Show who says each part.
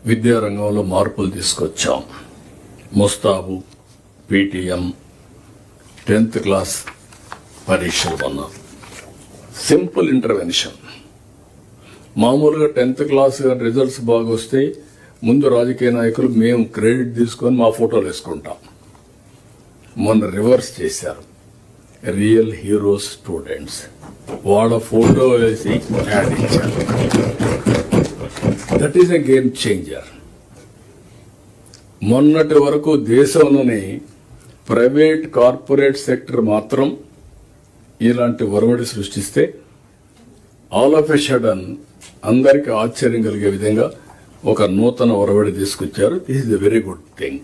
Speaker 1: విద్యారంగంలో మార్పులు తీసుకొచ్చాం. ముస్తాబు, పీటీఎం, 10th క్లాస్ పరీక్షలు అన్నాం. Simple intervention. మామూలుగా 10th క్లాస్ రిజల్ట్స్ బాగా వస్తే ముందు రాజకీయ నాయకులు మేము క్రెడిట్ తీసుకొని మా ఫోటోలు వేసుకుంటాం. మొన్న రివర్స్ చేశారు. రియల్ హీరోస్ స్టూడెంట్స్ వాళ్ళ ఫోటో వేసి యాడ్ ఇచ్చారు. That is a game changer. మొన్నటి వరకు దేశంలోని ప్రైవేట్ కార్పొరేట్ సెక్టర్ మాత్రం ఇలాంటి ఒరవడి సృష్టిస్తే ఆల్ ఆఫ్ ఎ సడన్ అందరికీ ఆశ్చర్యం కలిగే విధంగా ఒక నూతన ఒరవడి తీసుకొచ్చారు. This is a very good thing.